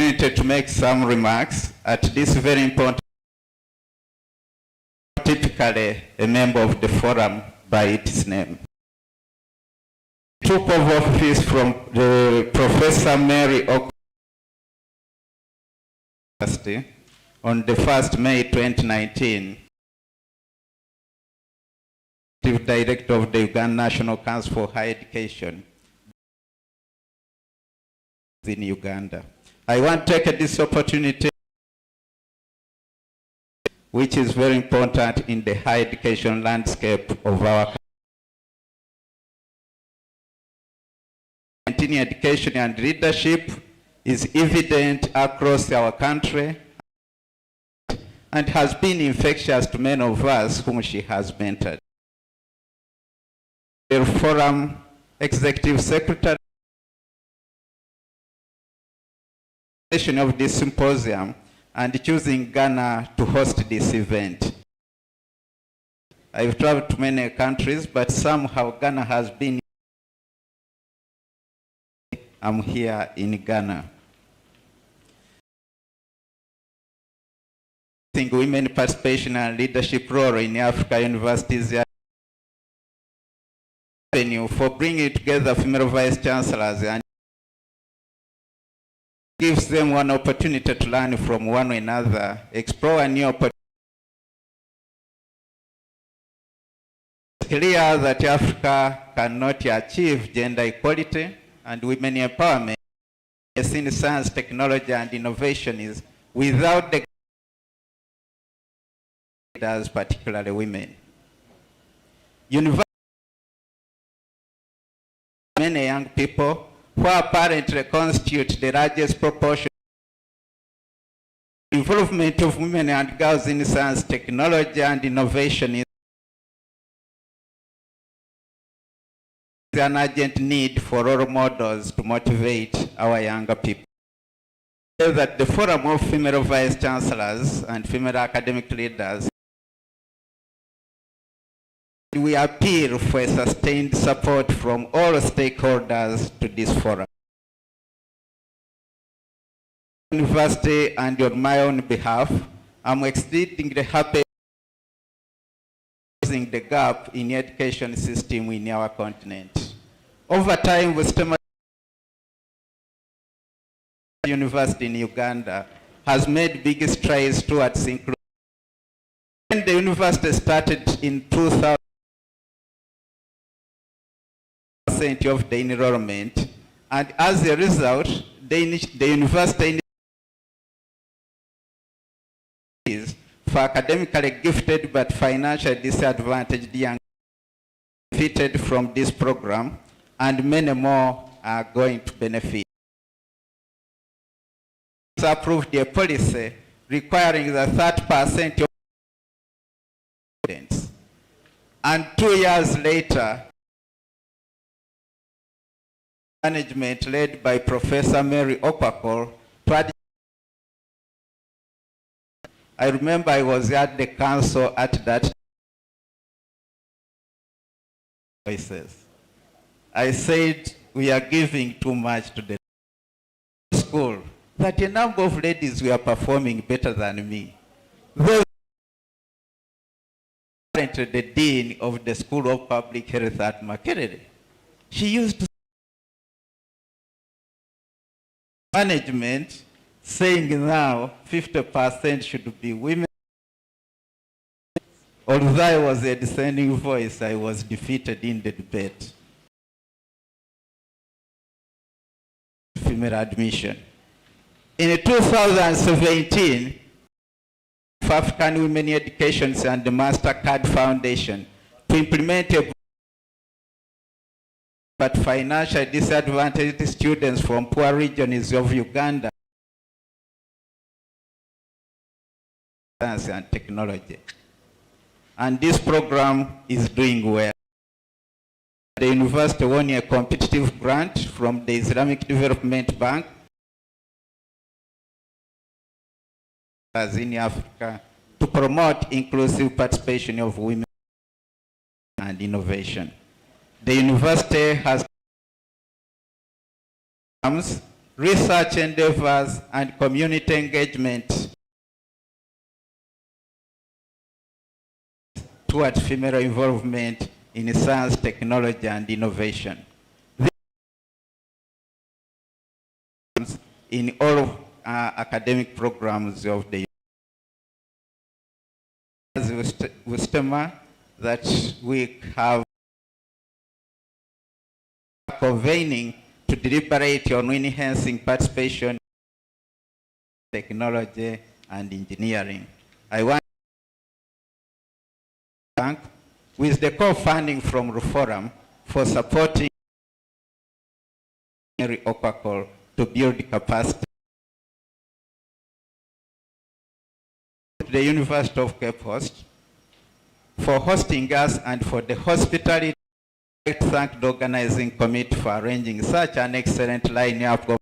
opportunity to make some remarks at this very important, typically a member of the forum by its name. Took over office from the Professor Mary University on the 1st May 2019. Director of the Uganda National Council for Higher Education in Uganda. I want to take this opportunity, which is very important in the higher education landscape of our country. Continuing education and leadership is evident across our country and has been infectious to many of us whom she has mentored. The RUFORUM Executive Secretary of this symposium and choosing Ghana to host this event. I've traveled to many countries, but somehow Ghana has been. I'm here in Ghana. I think women participation and leadership role in Africa universities for bringing together female vice chancellors and gives them one opportunity to learn from one another, explore new opportunities. It's clear that Africa cannot achieve gender equality and women empowerment in science, technology, and innovation is without the leaders, particularly women. Many young people who apparently constitute the largest proportion of involvement of women and girls in science, technology, and innovation is an urgent need for role models to motivate our younger people. That the Forum of Female Vice Chancellors and Female Academic Leaders, we appeal for a sustained support from all stakeholders to this forum. University and on my own behalf, I'm exceedingly happy closing the gap in the education system in our continent. Over time, the University in Uganda has made big strides towards inclusion. When the university started in 2000, of the enrollment, and as a result, the university is for academically gifted but financially disadvantaged young benefited from this program, and many more are going to benefit. Approved a policy requiring the 30% of students, and 2 years later, management led by Professor Mary Okpakol. I remember I was at the council at that voices. I said, we are giving too much to the school, that a number of ladies were performing better than me. They were the dean of the School of Public Health at Makerere. She used to management saying now 50% should be women. Although I was a dissenting voice, I was defeated in the debate. Female admission. In 2017, African Women Education and the MasterCard Foundation to implement a but financially disadvantaged students from poor regions of Uganda, science and technology. And this program is doing well. The university won a competitive grant from the Islamic Development Bank as in Africa to promote inclusive participation of women and innovation. The university has research endeavors, and community engagement toward female involvement in science, technology, and innovation. In all academic programs of the Westema, that we have convening to deliberate on enhancing participation in technology and engineering. I want to thank with the co-funding from RUFORUM for supporting Okakol to build capacity. The University of Cape Coast for hosting us and for the hospitality. I would like to thank the organizing committee for arranging such an excellent lineup of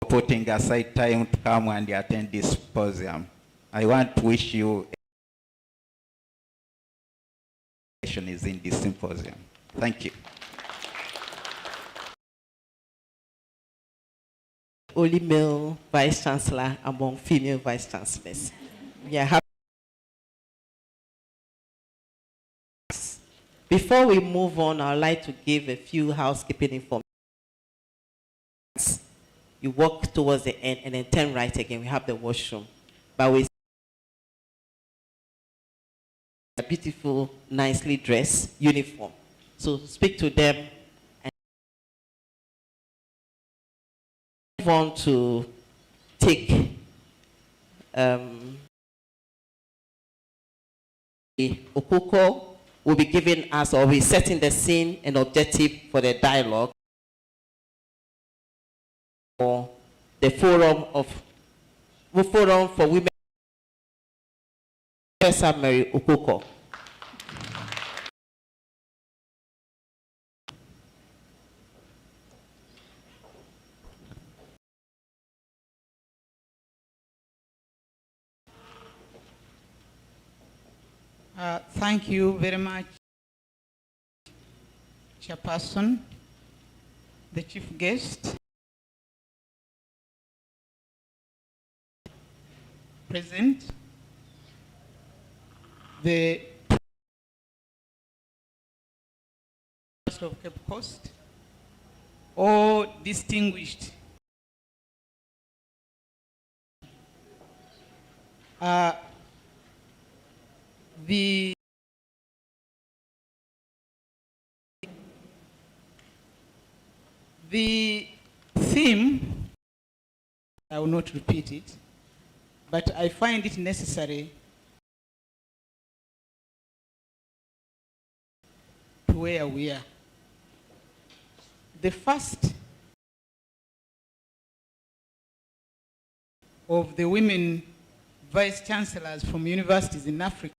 putting aside time to come and attend this symposium. I want to wish you is in this symposium. Thank you. Only male vice chancellor among female vice chancellors. We are happy. Before we move on, I'd like to give a few housekeeping information. You walk towards the end and then turn right again. We have the washroom. But we a beautiful, nicely dressed uniform. So speak to them and move on to take Okuko will be giving us, or be setting the scene and objective for the dialogue for the forum for women. Professor Mary Okuko. Thank you very much, Chairperson, the chief guest, present, the University of Cape Coast, all distinguished the theme, I will not repeat it, but I find it necessary to where we are. The first of the women vice chancellors from universities in Africa,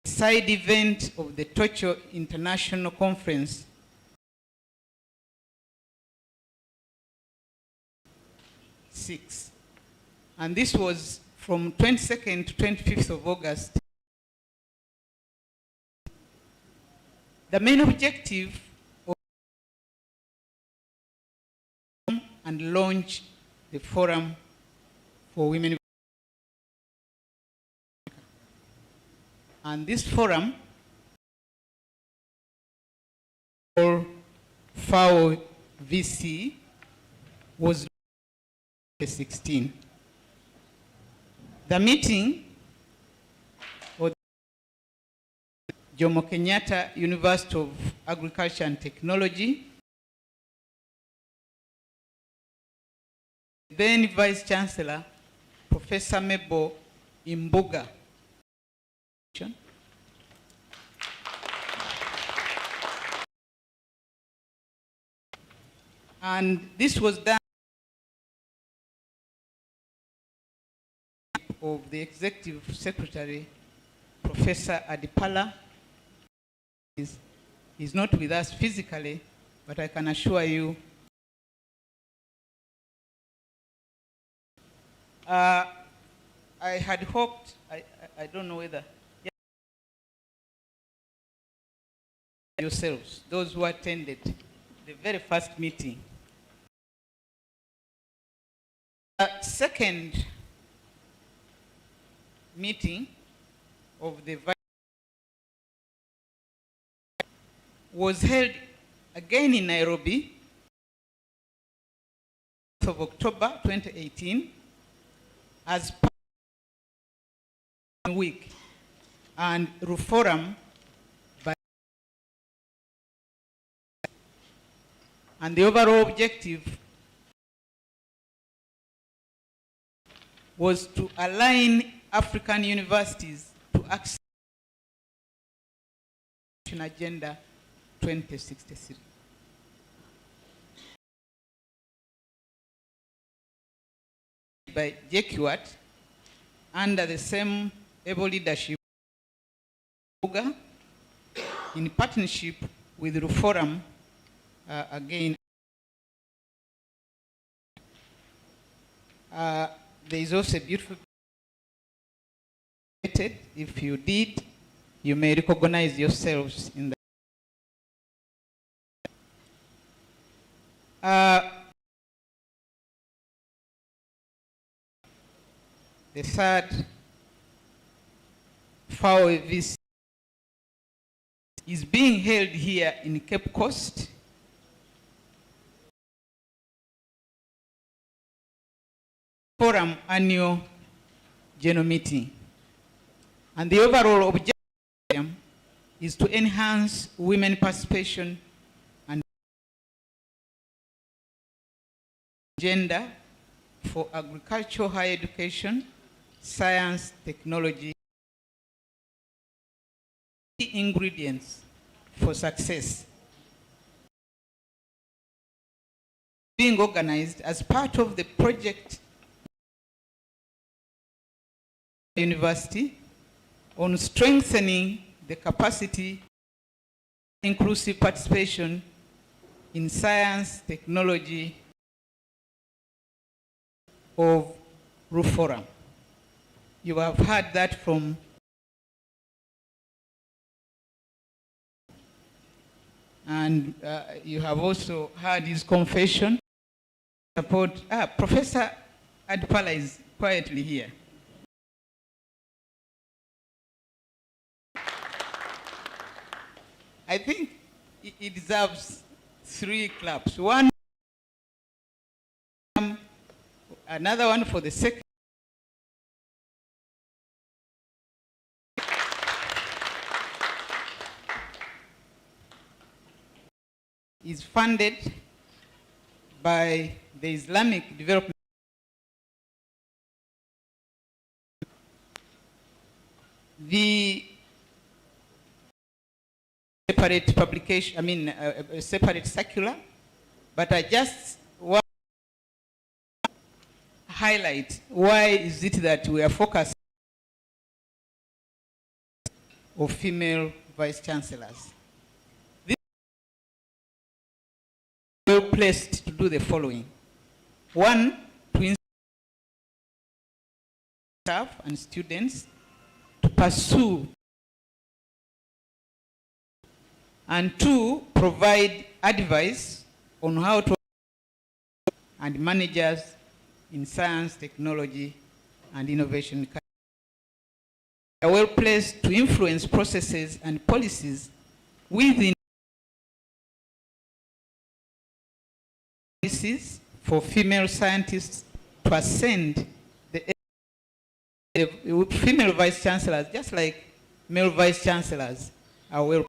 side event of the Tokyo International Conference '6. And this was from 22nd to 25th of August. The main objective of and launch the Forum for Women. And this forum, or FAWoVC, was 16. The meeting of Jomo Kenyatta University of Agriculture and Technology, then Vice Chancellor, Professor Mebo Imbuga. And this was done of the Executive Secretary, Professor Adipala. He's not with us physically, but I can assure you I had hoped, I don't know whether yourselves, those who attended the very first meeting. The second meeting of the was held again in Nairobi, of October 2018, as part of the week, and RUFORUM, and the overall objective was to align African universities to access Agenda 2063. By JQuat, under the same able leadership, in partnership with RUFORUM, again, there is also a beautiful. If you did, you may recognize yourselves in that. The third FAWoVC is being held here in Cape Coast. Forum annual general meeting. And the overall objective is to enhance women participation and gender for agricultural higher education, science, technology, key ingredients for success. Being organized as part of the project university on strengthening the capacity, inclusive participation in science, technology of RUFORUM. You have heard that from and you have also heard his confession. Support. Professor Adpala is quietly here. I think it deserves 3 claps. One, another one for the second. Is funded by the Islamic Development. The separate publication, a separate circular, but I just want to highlight why is it that we are focused on female vice chancellors. This is well placed to do the following. One, to inspire staff and students to pursue, and 2, provide advice on how to and managers in science, technology, and innovation. They are well placed to influence processes and policies within policies for female scientists to ascend the female vice chancellors, just like male vice chancellors are well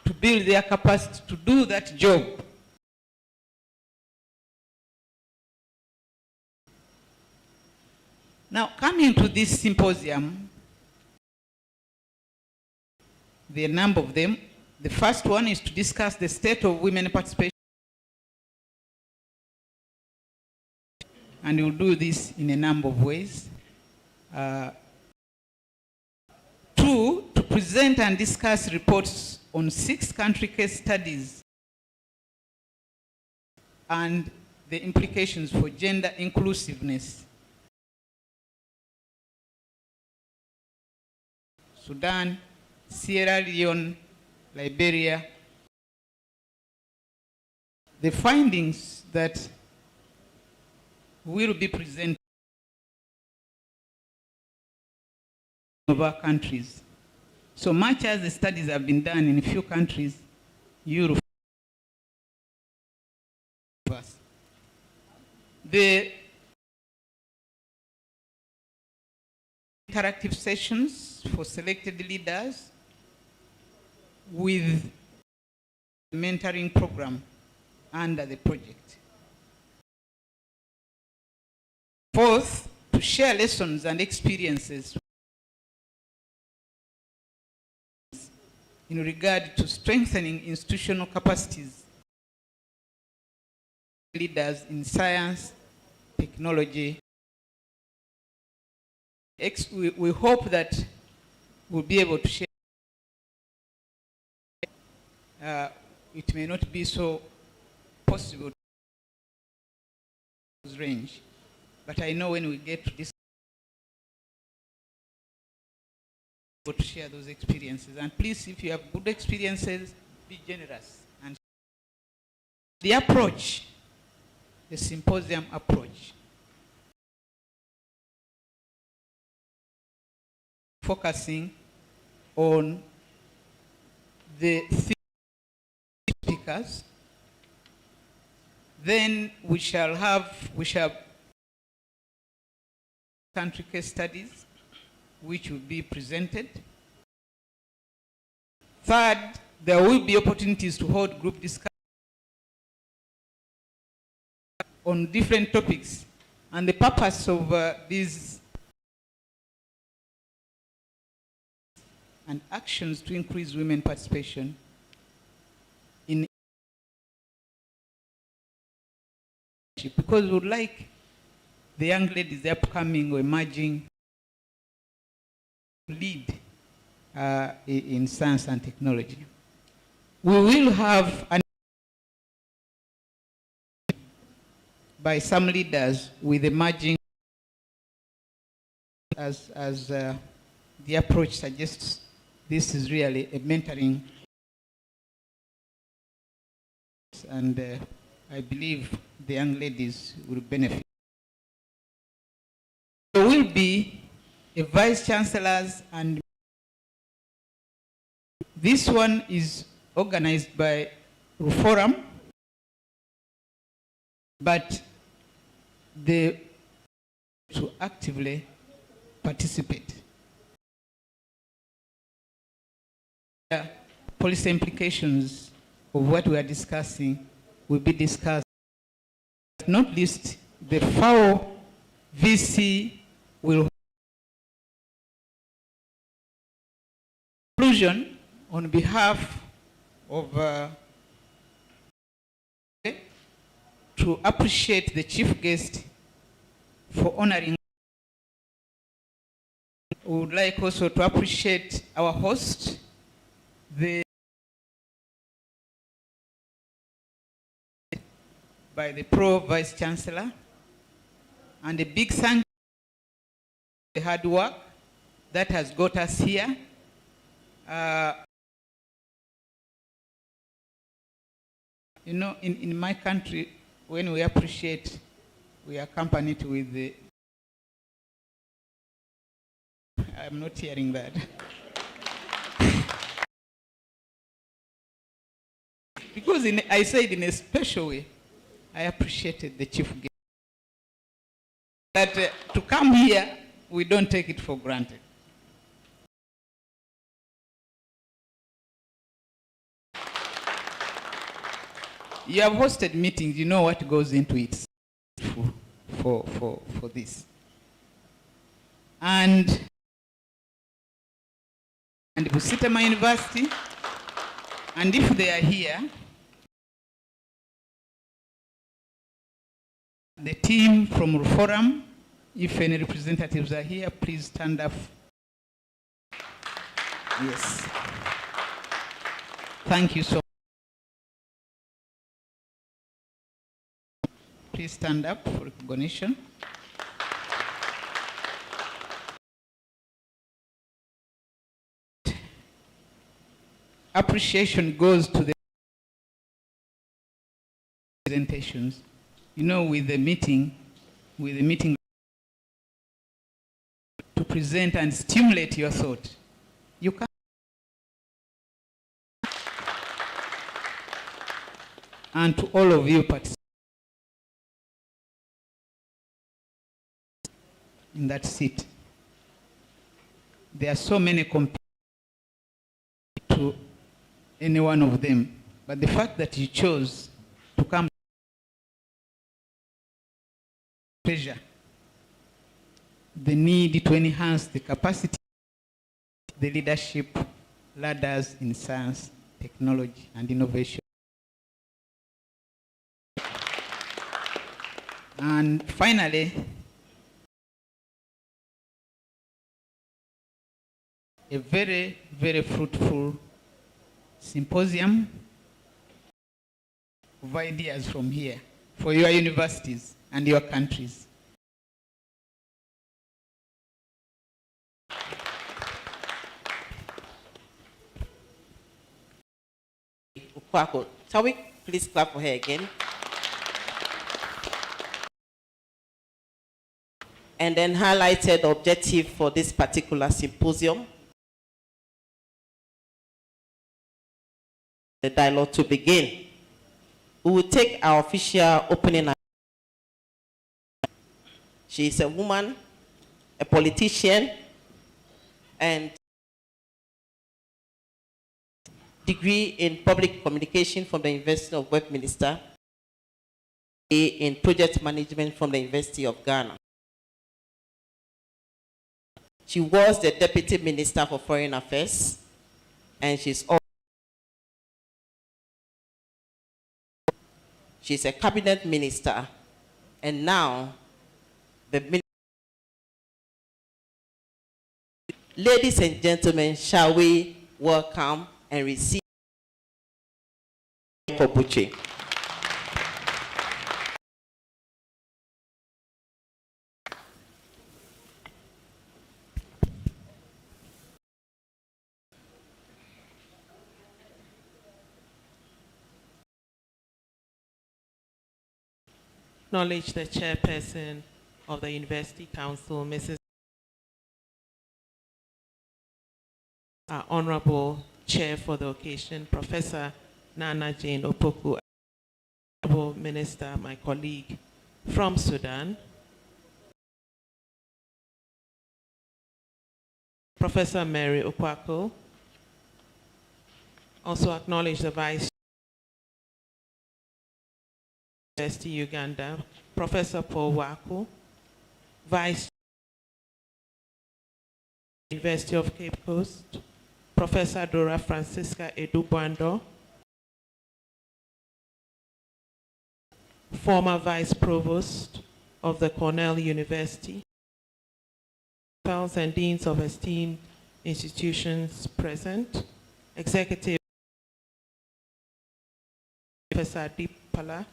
to build their capacity to do that job. Now, coming to this symposium, there are a number of them. The first one is to discuss the state of women participation. And we'll do this in a number of ways. 2, to present and discuss reports on 6 country case studies and the implications for gender inclusiveness. Sudan, Sierra Leone, Liberia. The findings that will be presented of our countries. So much as the studies have been done in a few countries, Europe. The interactive sessions for selected leaders with the mentoring program under the project. Fourth, to share lessons and experiences in regard to strengthening institutional capacities leaders in science, technology. We hope that we'll be able to share. It may not be so possible to range, but I know when we get to this, to share those experiences. And please, if you have good experiences, be generous. And the approach, the symposium approach, focusing on the speakers. Then we shall country case studies which will be presented. Third, there will be opportunities to hold group discussions on different topics. And the purpose of these and actions to increase women participation in, because we would like the young ladies, the upcoming or emerging, lead in science and technology. We will have by some leaders with emerging, as the approach suggests, this is really a mentoring, and I believe the young ladies will benefit. There will be a vice chancellors, and this one is organized by RUFORUM, but they to actively participate. Policy implications of what we are discussing will be discussed. Not least, the FAWoVC will conclusion on behalf of to appreciate the chief guest for honoring. We would like also to appreciate our host, by the Pro Vice Chancellor, and a big thank you for the hard work that has got us here. You know, in my country, when we appreciate, we are accompanied with the, I'm not hearing that. Because I said in a special way, I appreciated the chief guest. That to come here, we don't take it for granted. You have hosted meetings, you know what goes into it for this. And Busitama University, and if they are here, the team from RUFORUM, if any representatives are here, please stand up. Yes. Thank you so much. Please stand up for recognition. appreciation goes to the presentations. You know, with the meeting to present and stimulate your thought. You can and to all of you participants in that seat. There are so many compared to any one of them, but the fact that you chose to come pressure, the need to enhance the capacity, the leadership ladders in science, technology, and innovation. And finally, a very, very fruitful symposium of ideas from here for your universities and your countries. Shall we please clap for her again? And then highlighted the objective for this particular symposium. The dialogue to begin. We will take our official opening. She is a woman, a politician, and degree in public communication from the University of Westminster, in project management from the University of Ghana. She was the Deputy Minister for Foreign Affairs, and she's a cabinet minister, and now the ladies and gentlemen, shall we welcome and receive for Buche. Acknowledge the chairperson of the University Council, Mrs. Our Honorable Chair for the occasion, Professor Nana Jane Opoku, Honorable Minister, my colleague from Sudan, Professor Mary Okwako. Also acknowledge the Vice University Uganda, Professor Paul Waku, Vice University of Cape Coast, Professor Dora Francisca Edubando, former Vice Provost of the Cornell University, Principals and Deans of esteemed institutions present, Executive Professor Deepala,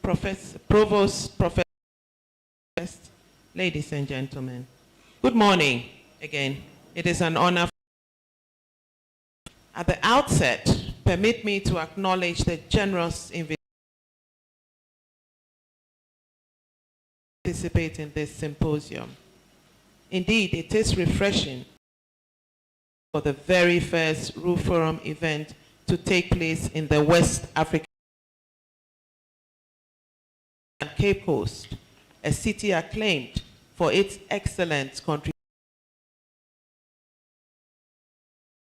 Provost, Professor, ladies and gentlemen, good morning again. It is an honor. At the outset, permit me to acknowledge the generous invitation to participate in this symposium. Indeed, it is refreshing for the very first RUFORUM event to take place in the West African Cape Coast, a city acclaimed for its excellent contribution.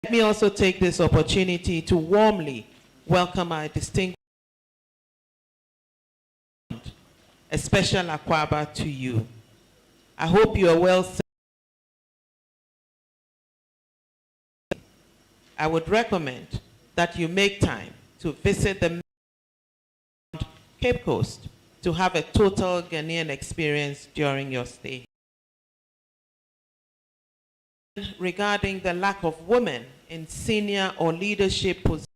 Let me also take this opportunity to warmly welcome our distinguished, a special akwaba to you. I hope you are well served. I would recommend that you make time to visit the Cape Coast to have a total Ghanaian experience during your stay. Regarding the lack of women in senior or leadership positions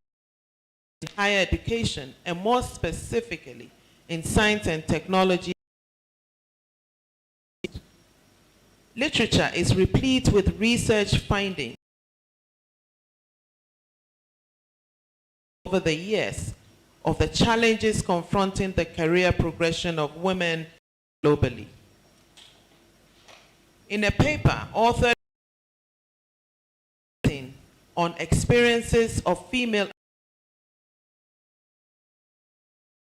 in higher education, and more specifically in science and technology, literature is replete with research findings over the years of the challenges confronting the career progression of women globally. In a paper authored on experiences of female,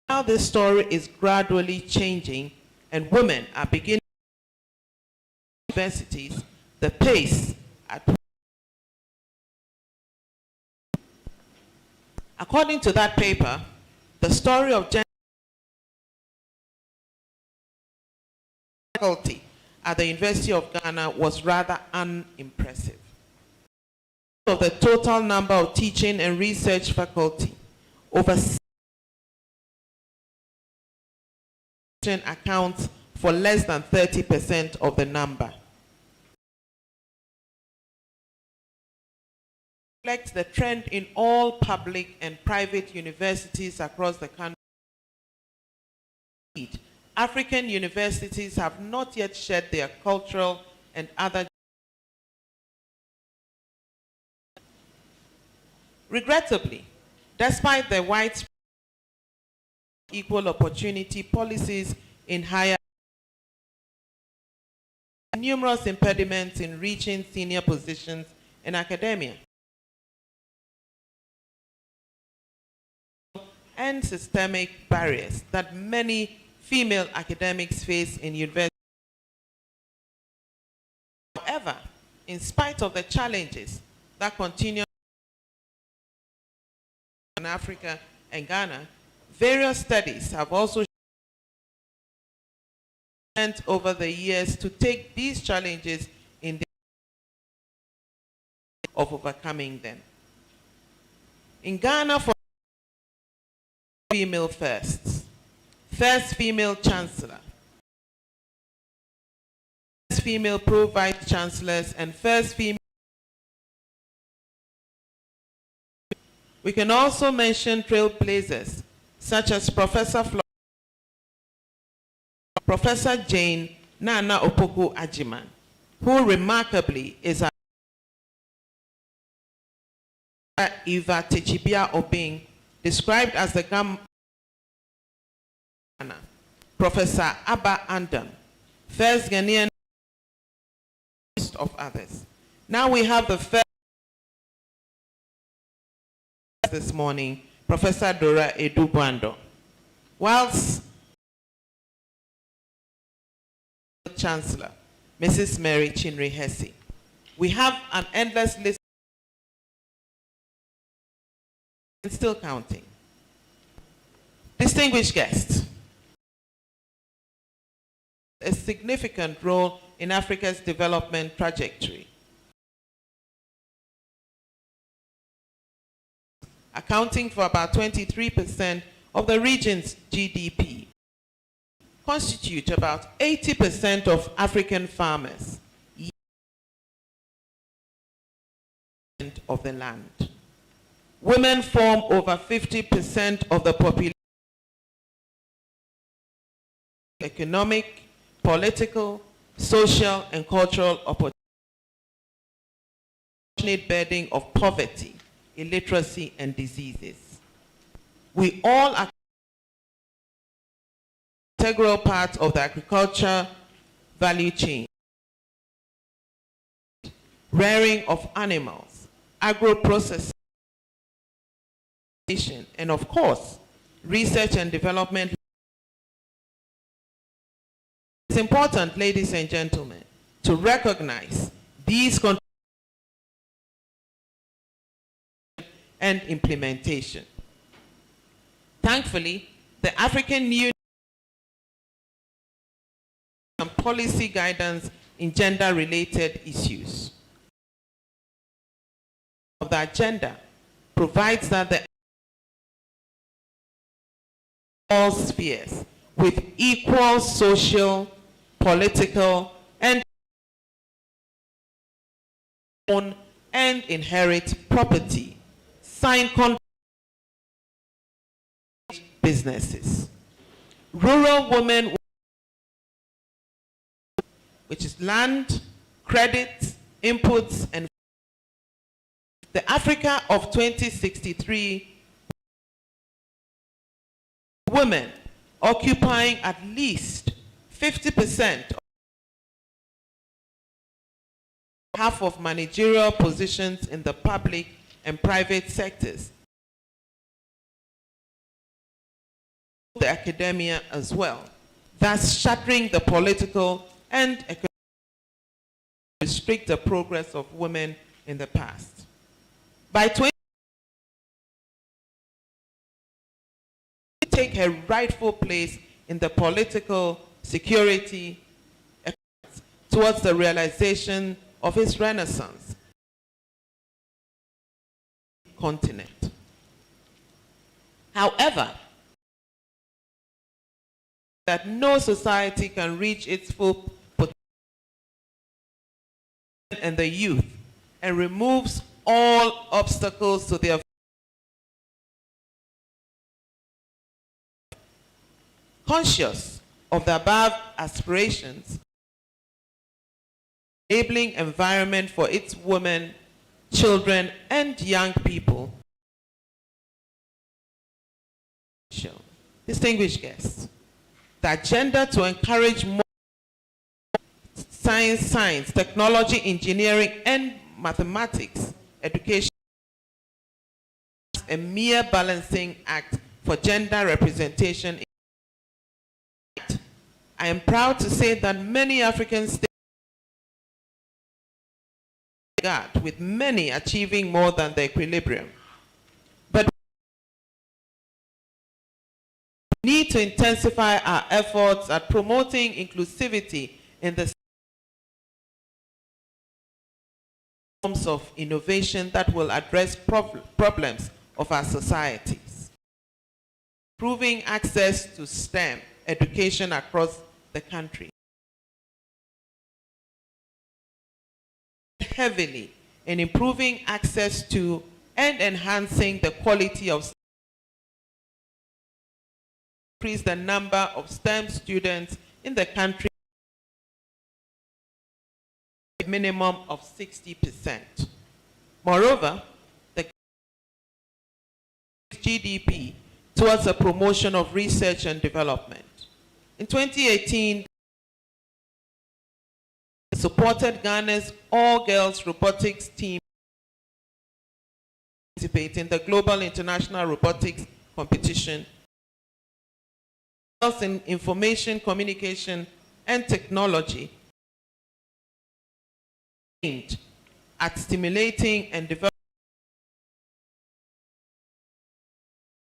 how this story is gradually changing and women are beginning universities, the pace at according to that paper, the story of gender faculty at the University of Ghana was rather unimpressive. Of the total number of teaching and research faculty, over accounts for less than 30% of the number. Reflects the trend in all public and private universities across the country. African universities have not yet shed their cultural and other. Regrettably, despite the widespread equal opportunity policies in higher, numerous impediments in reaching senior positions in academia, and systemic barriers that many female academics face in universities. However, in spite of the challenges that continue in Africa and Ghana, various studies have also shown over the years to take these challenges in the of overcoming them. In Ghana, for female firsts, first female chancellor, first female pro-vice chancellors, and first female. We can also mention trailblazers such as Professor Jane Nana Opoku Ajiman, who remarkably is a Eva Techibia Obing, described as the Ghana, Professor Abba Andam, first Ghanaian of others. Now we have the first this morning, Professor Dora Edubwando. Whilst Chancellor, Mrs. Mary Chinri Hesse. We have an endless list and still counting. Distinguished guests, a significant role in Africa's development trajectory, accounting for about 23% of the region's GDP, constitute about 80% of African farmers of the land. Women form over 50% of the population. Economic, political, social, and cultural opportunity, burden of poverty, illiteracy, and diseases. We all are integral part of the agriculture value chain, rearing of animals, agro-processing, and of course, research and development. It's important, ladies and gentlemen, to recognize these and implementation. Thankfully, the African Union and policy guidance in gender-related issues of the agenda provides that the all spheres with equal social, political, and own and inherit property, sign contracts, businesses. Rural women, which is land, credit, inputs, and the Africa of 2063 women occupying at least 50% half of managerial positions in the public and private sectors, the academia as well, thus shattering the political and economic restrict the progress of women in the past. By 20, take her rightful place in the political security towards the realization of his renaissance continent. However, that no society can reach its full potential and the youth, and removes all obstacles to their conscious of the above aspirations, enabling environment for its women, children, and young people. Distinguished guests, the agenda to encourage more science, technology, engineering, and mathematics education is a mere balancing act for gender representation. I am proud to say that many African states, with many achieving more than the equilibrium. But we need to intensify our efforts at promoting inclusivity in the forms of innovation that will address problems of our societies. Improving access to STEM education across the country. Heavily in improving access to and enhancing the quality of increase the number of STEM students in the country a minimum of 60%. Moreover, the GDP towards the promotion of research and development. In 2018, supported Ghana's all-girls robotics team participate in the Global International Robotics Competition in information, communication, and technology aimed at stimulating and developing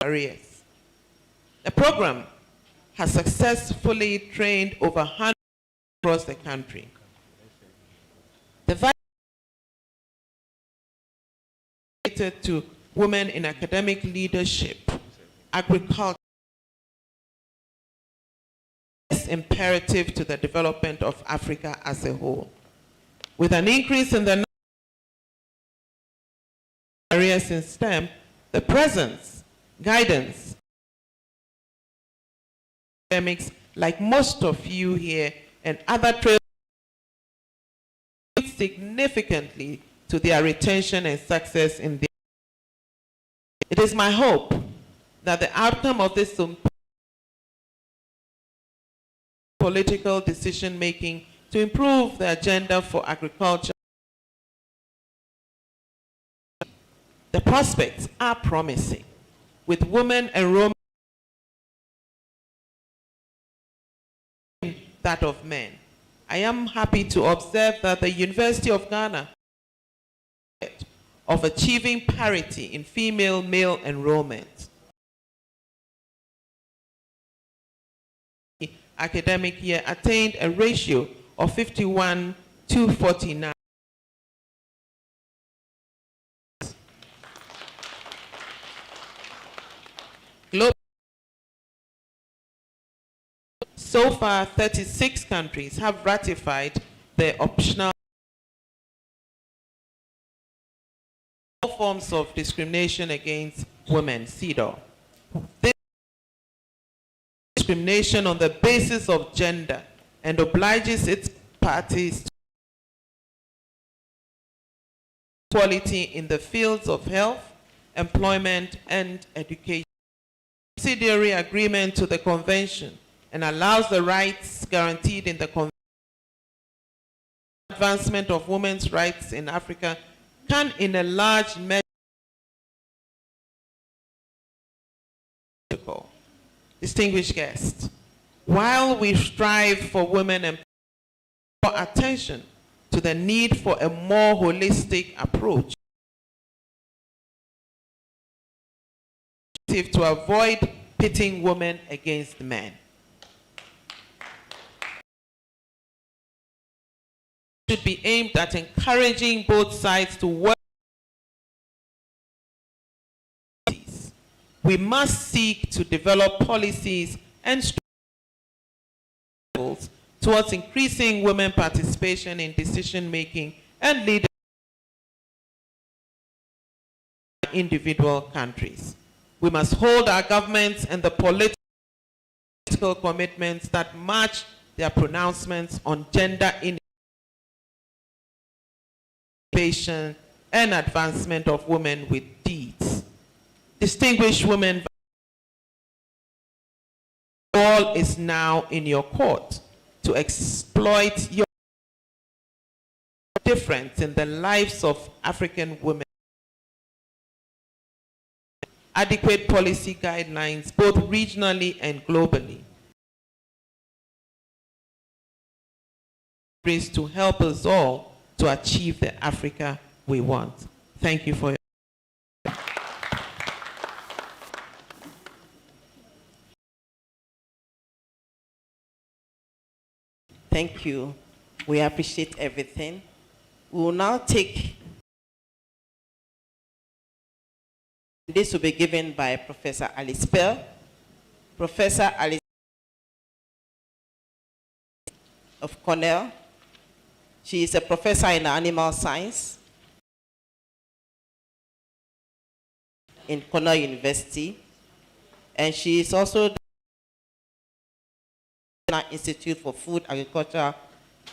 careers. The program has successfully trained over 100 across the country. The related to women in academic leadership, agriculture, is imperative to the development of Africa as a whole. With an increase in the number of areas in STEM, the presence, guidance, academics, like most of you here and other trailblazers, significantly to their retention and success in their. It is my hope that the outcome of this political decision making to improve the agenda for agriculture. The prospects are promising, with women enrollment that of men. I am happy to observe that the University of Ghana of achieving parity in female-male enrollment. Academic year attained a ratio of 51-49. So far, 36 countries have ratified the optional forms of discrimination against women, CEDAW. This discrimination on the basis of gender and obliges its parties to equality in the fields of health, employment, and education. subsidiary agreement to the convention and allows the rights guaranteed in the convention. Advancement of women's rights in Africa can in a large measure distinguished guests. While we strive for women and for attention to the need for a more holistic approach to avoid pitting women against men. Should be aimed at encouraging both sides to work. We must seek to develop policies and strategies towards increasing women participation in decision-making and leadership in individual countries. We must hold our governments and the political commitments that match their pronouncements on gender inequality and advancement of women with deeds. Distinguished women, all is now in your court to exploit your difference in the lives of African women. Adequate policy guidelines, both regionally and globally, to help us all to achieve the Africa we want. Thank you for your Thank you. We appreciate everything. We will now take, this will be given by Professor Alice Pearl. Professor Alice of Cornell. She is a professor in animal science in Cornell University, and she is also the Institute for Food, Agriculture,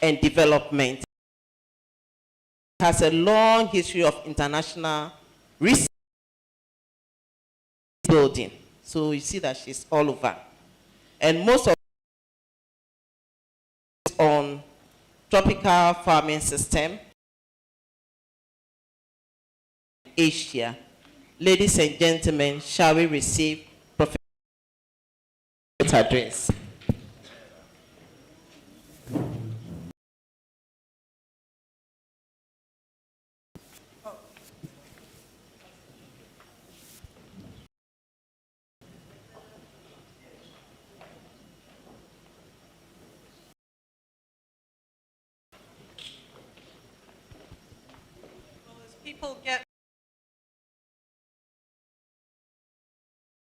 and Development. Has a long history of international research building. So you see that she's all over. And most of it is on tropical farming system, Asia. Ladies and gentlemen, shall we receive Professor address?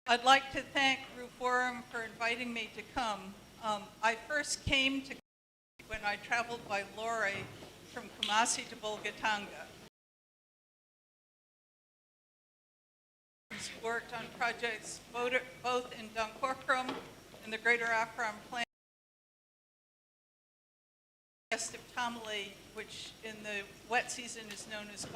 I'd like to thank RUFORUM for inviting me to come. I first came to when I traveled by lorry from Kumasi to Bolgatanga. Worked on projects both in Dankorkrum and the Greater Afram Plain, west of Tamale, which in the wet season is known as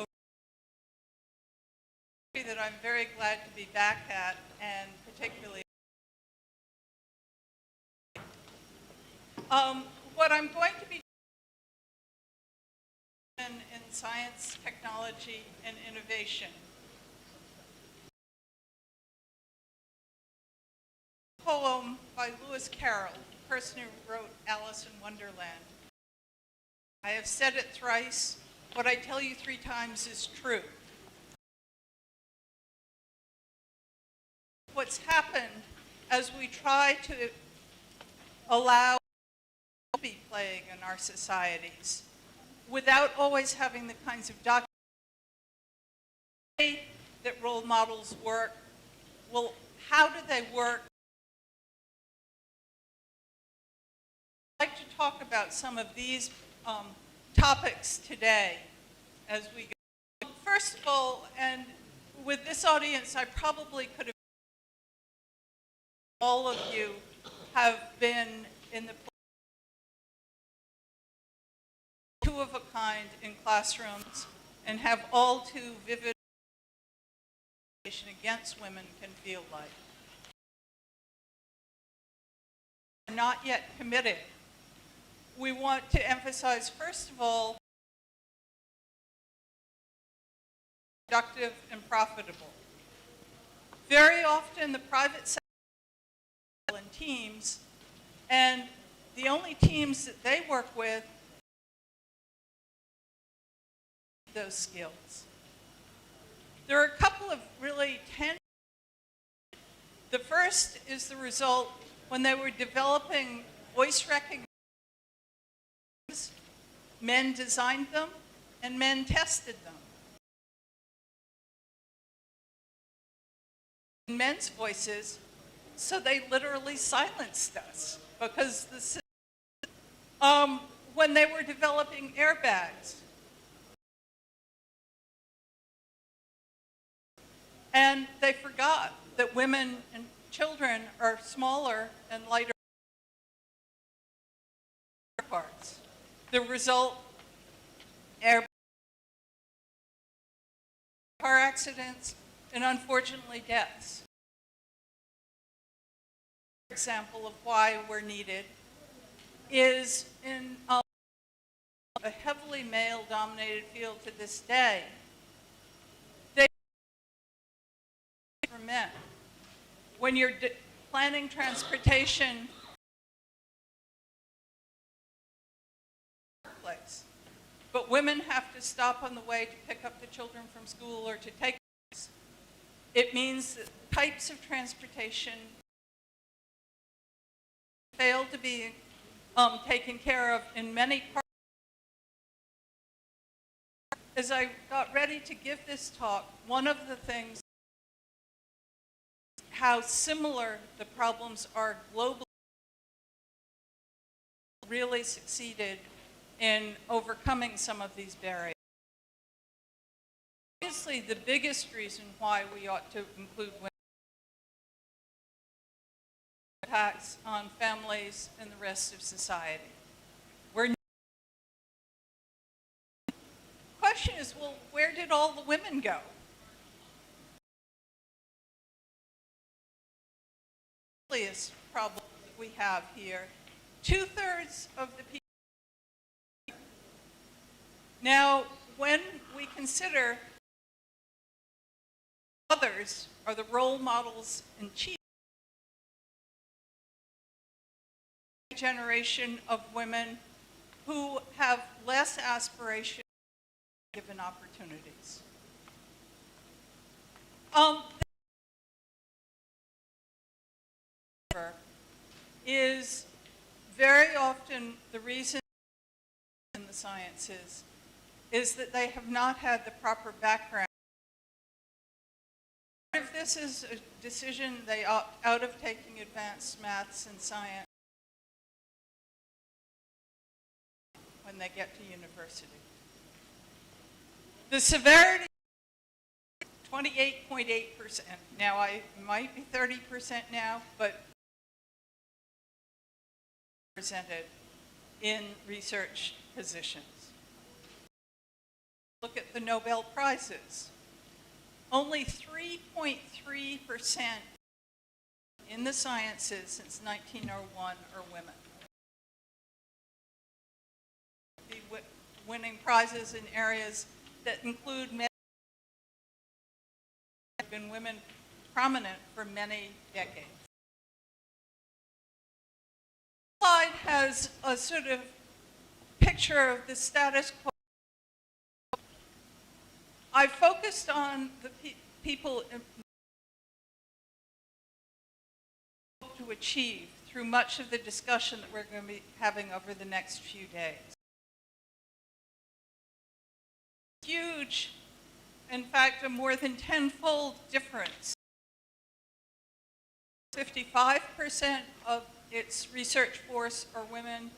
that I'm very glad to be back at, and particularly what I'm going to be doing in science, technology, and innovation. A poem by Lewis Carroll, the person who wrote Alice in Wonderland. I have said it thrice. What I tell you 3 times is true. What's happened as we try to allow to be playing in our societies without always having the kinds of documentation that role models work. Well, how do they work? I'd like to talk about some of these topics today as we go. First of all, and with this audience, I probably could have all of you have been in the two of a kind in classrooms and have all too vivid against women can feel like. not yet committed, we want to emphasize, first of all, productive and profitable. Very often the private sector in teams, and the only teams that they work with those skills. There are a couple of really tensions. The first is the result when they were developing voice recognition. Men designed them and men tested them. Men's voices, so they literally silenced us because when they were developing airbags. And they forgot that women and children are smaller and lighter parts. The result, car accidents, and unfortunately deaths. Example of why we're needed is in a heavily male-dominated field to this day. For men, when you're planning transportation, place, but women have to stop on the way to pick up the children from school or to take. It means that types of transportation fail to be taken care of in many parts. As I got ready to give this talk, one of the things, how similar the problems are globally, really succeeded in overcoming some of these barriers. Obviously, the biggest reason why we ought to include women impacts on families and the rest of society. The question is, well, where did all the women go? The biggest problem that we have here, 2/3 of the people. Now, when we consider others are the role models in chief, generation of women who have less aspiration given opportunities. Is very often the reason in the sciences is that they have not had the proper background. If this is a decision, they opt out of taking advanced maths and science when they get to university. The severity, 28.8%. Now, I might be 30% now, but presented in research positions. Look at the Nobel Prizes. Only 3.3% in the sciences since 1901 are women. The winning prizes in areas that include men have been women prominent for many decades. This slide has a sort of picture of the status quo. I focused on the people to achieve through much of the discussion that we're going to be having over the next few days. Huge, in fact, a more than tenfold difference. 55% of its research force are women.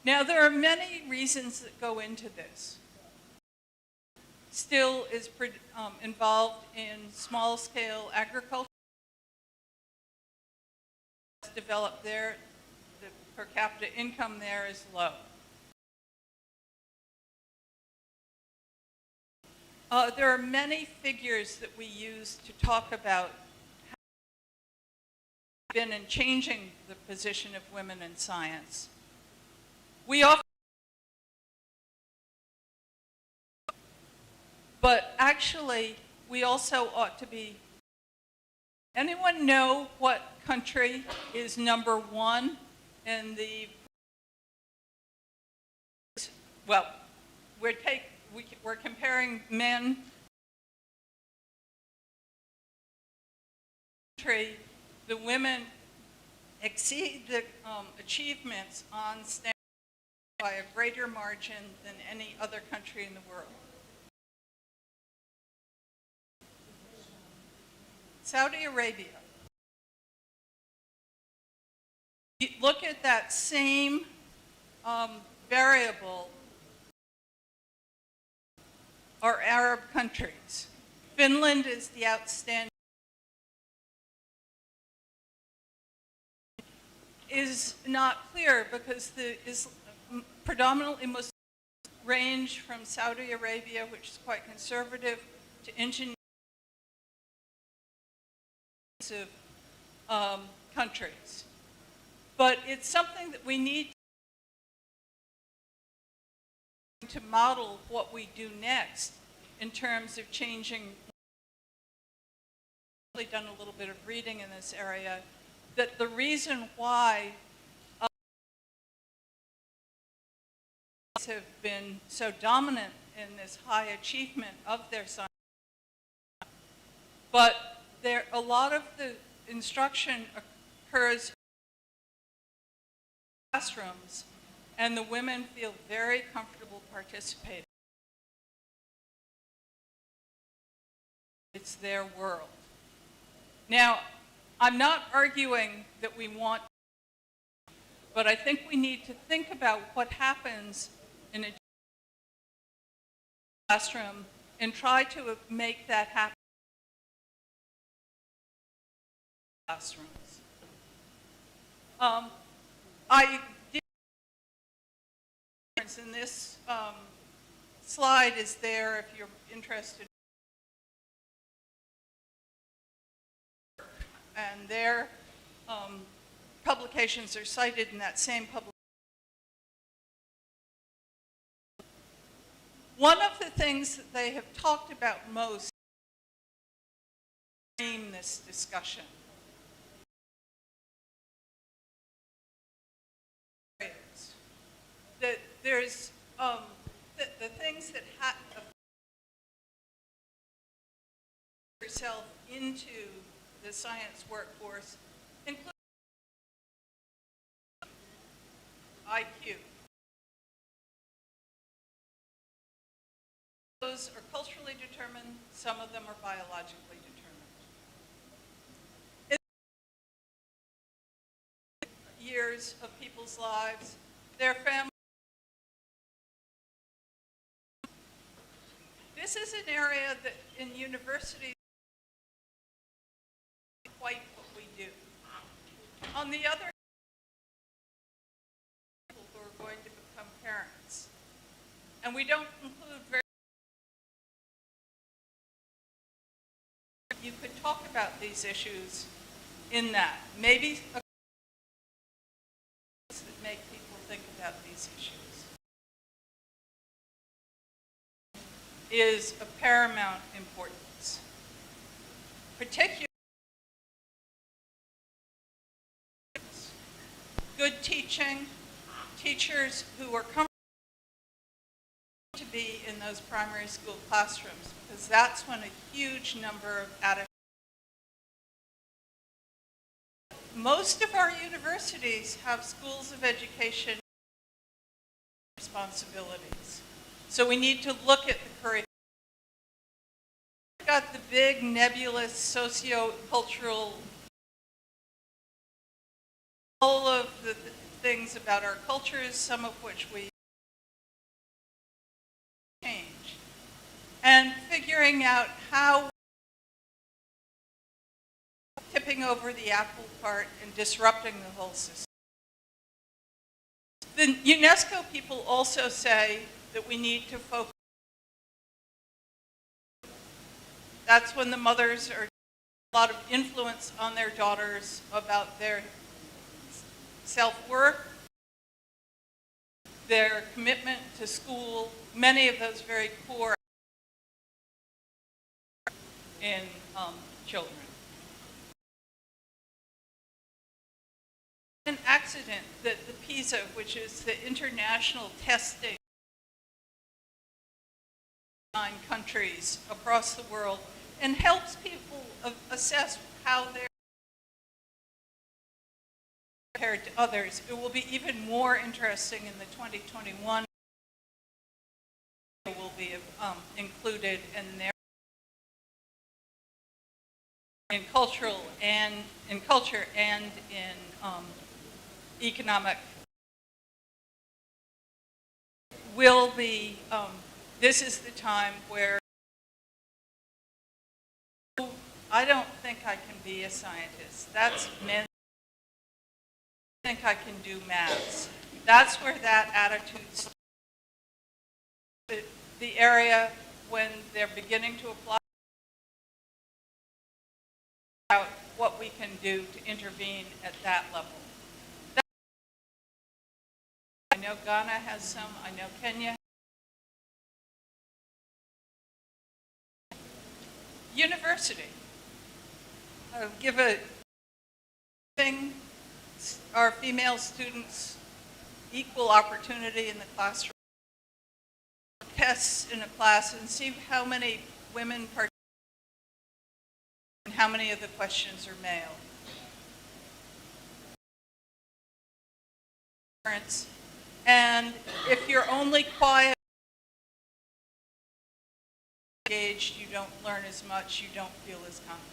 Now, there are many reasons that go into this. Still is involved in small-scale agriculture. Developed there, the per capita income there is low. There are many figures that we use to talk about been in changing the position of women in science. We often, but actually, we also ought to be. Anyone know what country is number one in the? Well, we're comparing men. The women exceed the achievements on STEM by a greater margin than any other country in the world. Saudi Arabia. You look at that same variable, are Arab countries. Finland is the outstanding. Is not clear because is predominantly Muslims range from Saudi Arabia, which is quite conservative, to engineering countries. But it's something that we need to model what we do next in terms of changing. I've done a little bit of reading in this area. That the reason why have been so dominant in this high achievement of their science, but a lot of the instruction occurs in classrooms, and the women feel very comfortable participating. It's their world. Now, I'm not arguing that we want, but I think we need to think about what happens in a classroom and try to make that happen in classrooms. I did, in this slide is there if you're interested. And their publications are cited in that same publication. One of the things that they have talked about most in this discussion is that there's the things that yourself into the science workforce, including IQ. Those are culturally determined, some of them are biologically determined. In years of people's lives, their family. This is an area that in universities quite what we do. On the other hand, people who are going to become parents. And we don't include very. You could talk about these issues in that. Maybe that make people think about these issues is of paramount importance. Particularly good teaching, teachers who are comfortable to be in those primary school classrooms, because that's when a huge number of adults. Most of our universities have schools of education responsibilities. So we need to look at the curriculum. We've got the big nebulous socio-cultural, all of the things about our cultures, some of which we change. And figuring out how tipping over the apple cart and disrupting the whole system. The UNESCO people also say that we need to focus. That's when the mothers are a lot of influence on their daughters about their self-worth, their commitment to school, many of those very core in children. An accident that the PISA, which is the international testing in 9 countries across the world, and helps people assess how they're compared to others. It will be even more interesting in the 2021. It will be included in their in culture and in economic. Will be this is the time where I don't think I can be a scientist. That's men. I think I can do maths. That's where that attitude starts. The area when they're beginning to apply out what we can do to intervene at that level. I know Ghana has some, I know Kenya. University. I'll give a thing, our female students equal opportunity in the classroom. Tests in a class and see how many women participate and how many of the questions are male. And if you're only quiet, engaged, you don't learn as much, you don't feel as confident.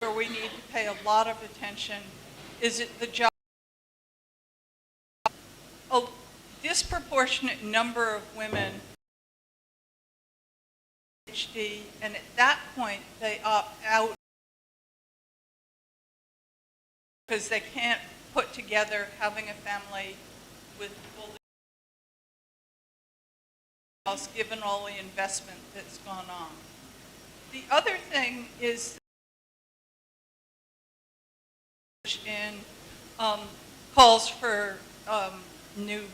Where we need to pay a lot of attention is it the job. A disproportionate number of women PhD, and at that point they opt out because they can't put together having a family with full house given all the investment that's gone on. The other thing is in calls for new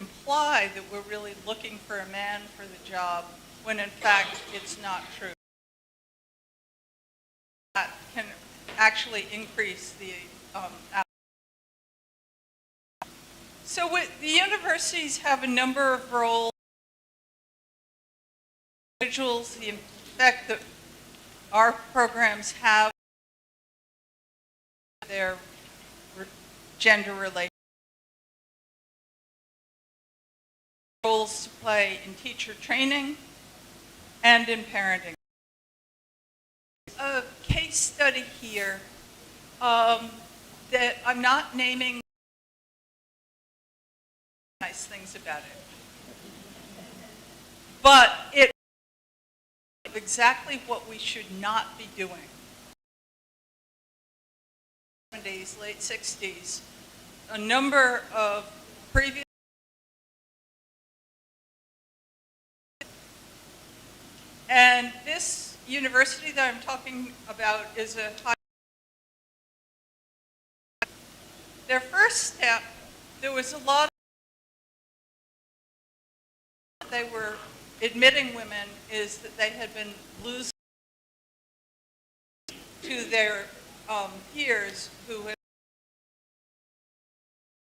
imply that we're really looking for a man for the job when in fact it's not true. That can actually increase the So the universities have a number of roles, individuals, the effect that our programs have their gender relations, roles to play in teacher training and in parenting. A case study here that I'm not naming nice things about it, but it exactly what we should not be doing. 70s, late 60s, a number of previous and this university that I'm talking about is a high. Their first step, there was a lot of they were admitting women is that they had been losing to their peers who had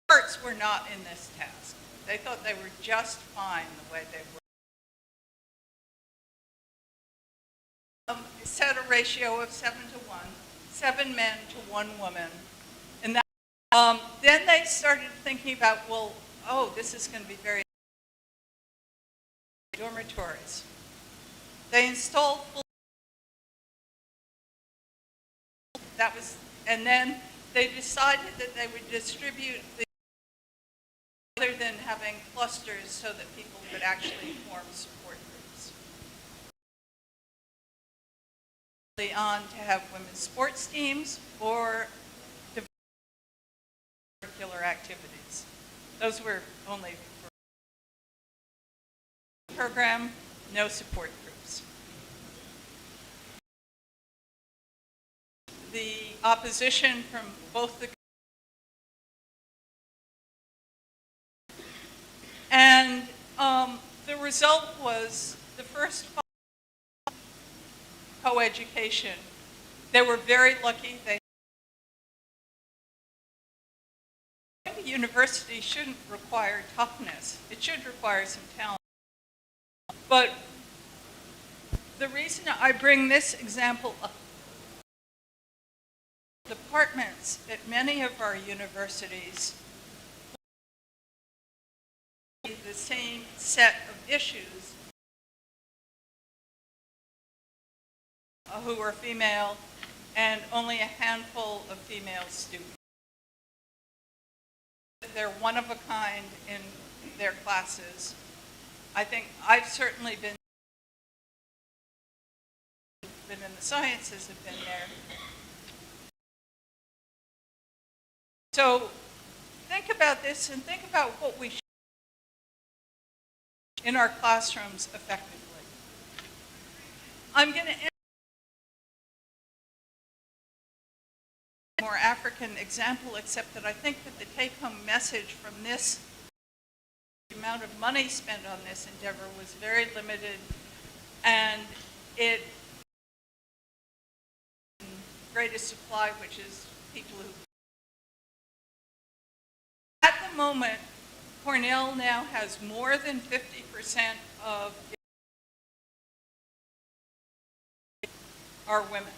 parts were not in this task. They thought they were just fine the way they were. Set a ratio of 7 to 1, 7 men to 1 woman. And that, then they started thinking about, well, oh, this is going to be very dormitories. They installed that was, and then they decided that they would distribute the rather than having clusters so that people could actually form support groups. On to have women's sports teams or curricular activities. Those were only for program, no support groups. the opposition from both the and the result was the first co-education. They were very lucky. The university shouldn't require toughness. It should require some talent. But the reason I bring this example up, departments at many of our universities the same set of issues who are female and only a handful of female students. They're one of a kind in their classes. I think I've certainly been in the sciences, have been there. So think about this and think about what we should in our classrooms effectively. I'm going to end with a more African example, except that I think that the take-home message from this, the amount of money spent on this endeavor was very limited, and it greatest supply, which is people who. At the moment, Cornell now has more than 50% of are women.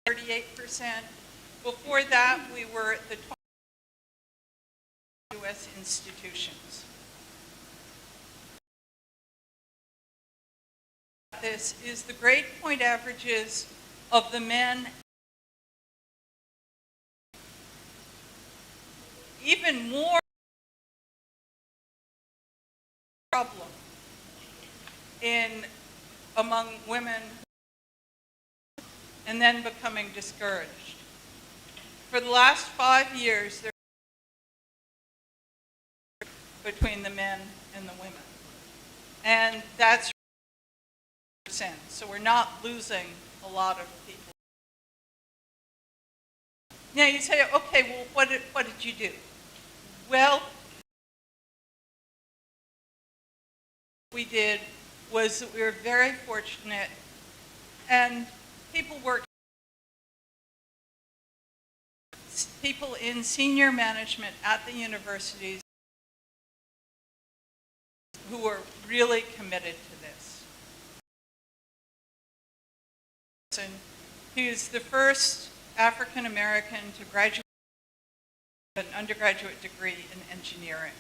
38%. Before that, we were at the 20 U.S. institutions. This is the grade point averages of the men. Even more problem among women and then becoming discouraged. For the last 5 years, there between the men and the women. And that's so we're not losing a lot of people. Now you say, okay, well, what did you do? Well, what we did was that we were very fortunate, and people in senior management at the universities who were really committed to this. He is the first African American to graduate with an undergraduate degree in engineering.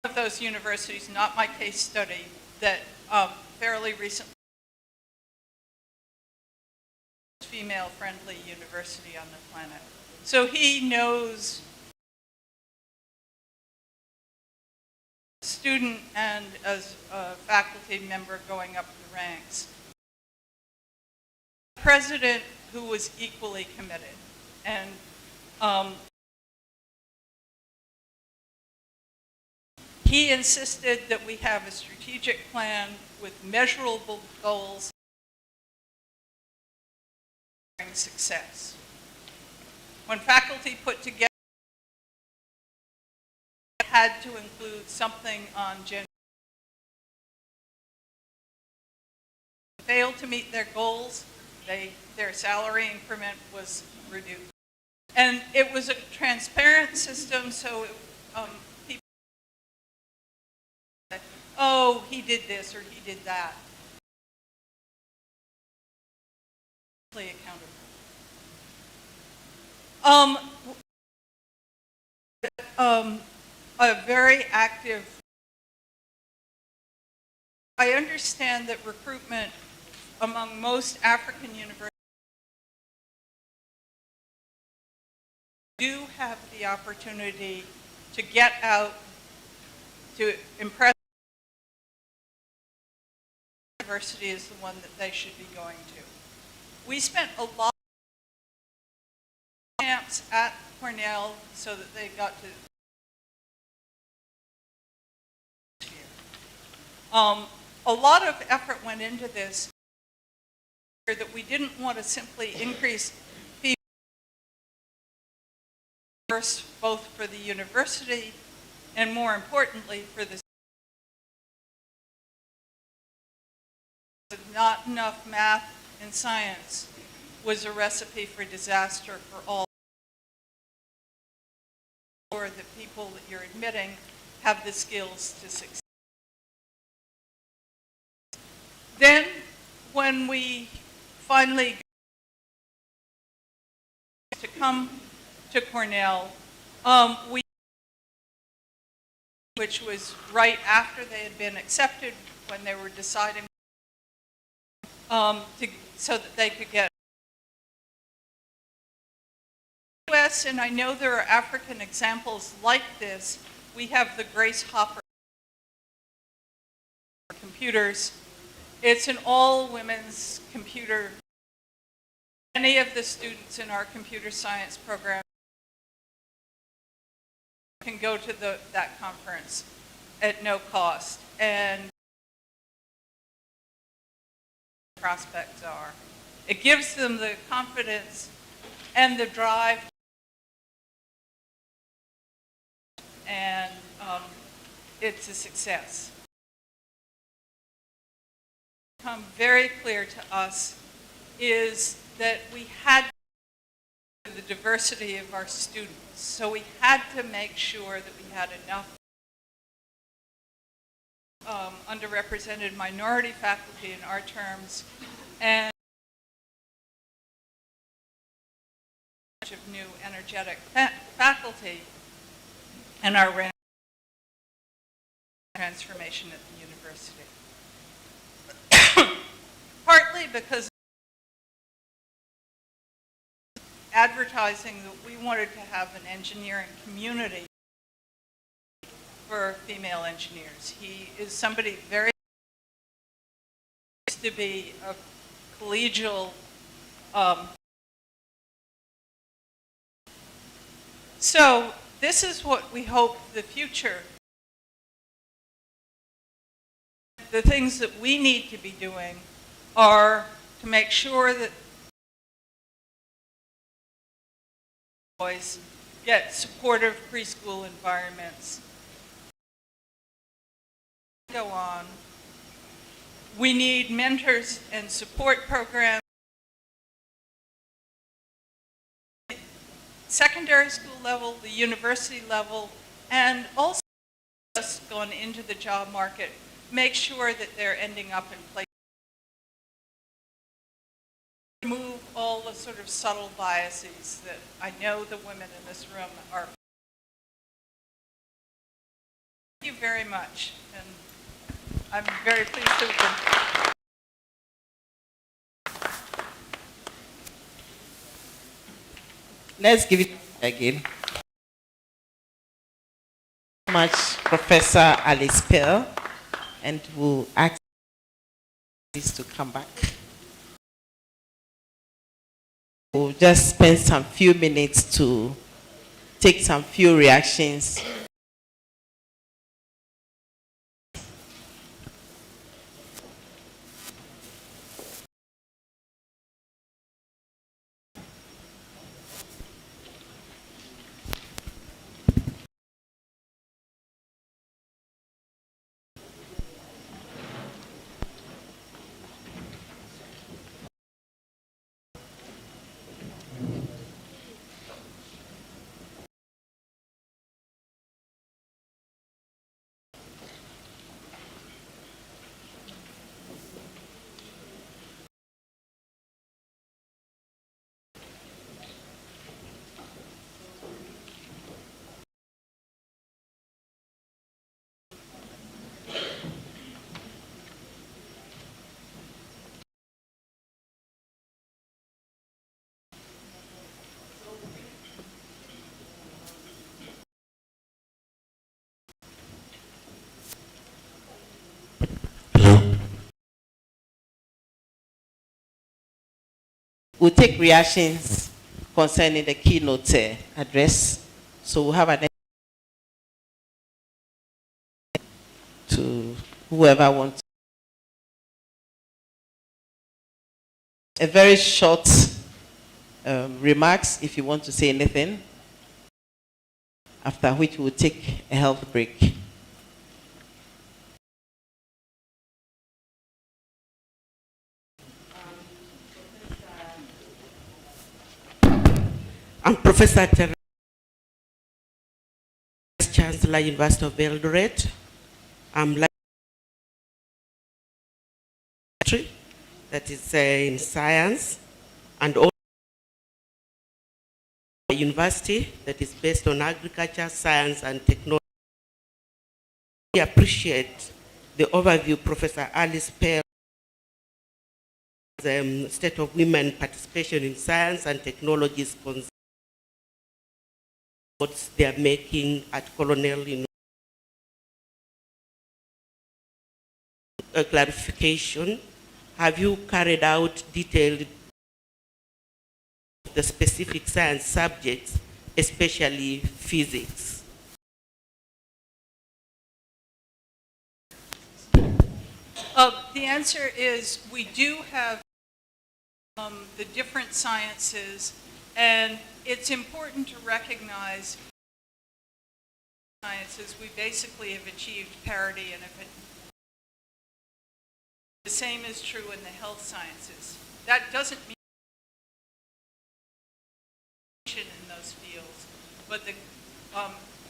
One of those universities, not my case study, that fairly recently female-friendly university on the planet. So he knows student and as a faculty member going up the ranks. President who was equally committed. And he insisted that we have a strategic plan with measurable goals and success. When faculty put together, it had to include something on gender. Failed to meet their goals, their salary increment was reduced. And it was a transparent system, so people said, oh, he did this or he did that. Accountable. A very active. I understand that recruitment among most African universities do have the opportunity to get out to impress. The university is the one that they should be going to. We spent a lot of camps at Cornell so that they got to a lot of effort went into this, that we didn't want to simply increase fees first, both for the university and more importantly for the not enough math and science was a recipe for disaster for all. Or the people that you're admitting have the skills to succeed. Then, when we finally got to come to Cornell, which was right after they had been accepted, when they were deciding so that they could get US, and I know there are African examples like this. We have the Grace Hopper computers. It's an all-women's computer. Many of the students in our computer science program can go to that conference at no cost. And prospects are. It gives them the confidence and the drive, and it's a success. Become very clear to us is that we had the diversity of our students, so we had to make sure that we had enough underrepresented minority faculty in our terms, and of new energetic faculty, and our transformation at the university. Partly because advertising that we wanted to have an engineering community for female engineers. He is somebody very to be a collegial so this is what we hope the future, the things that we need to be doing are to make sure that boys get supportive preschool environments. Go on. We need mentors and support programs. Secondary school level, the university level, and also just going into the job market, make sure that they're ending up in places. Remove all the sort of subtle biases that I know the women in this room are. Thank you very much, and I'm very pleased to have been. Let's give it again. Much, Professor Alice Pearl, and we'll ask this to come back. We'll just spend some few minutes to take some few reactions. We'll take reactions concerning the keynote address. So we'll have an to whoever wants. A very short remarks if you want to say anything, after which we'll take a health break. I'm Professor Teresa, Chancellor, University of Eldoret. I'm that is in science, and also a university that is based on agriculture, science, and technology. I appreciate the overview Professor Alice Pell, state of women participation in science and technology is concerned. What they are making at Colonel, a clarification. Have you carried out detailed the specific science subjects, especially physics? The answer is we do have the different sciences, and it's important to recognize sciences. We basically have achieved parity, and if it, the same is true in the health sciences. That doesn't mean in those fields, but the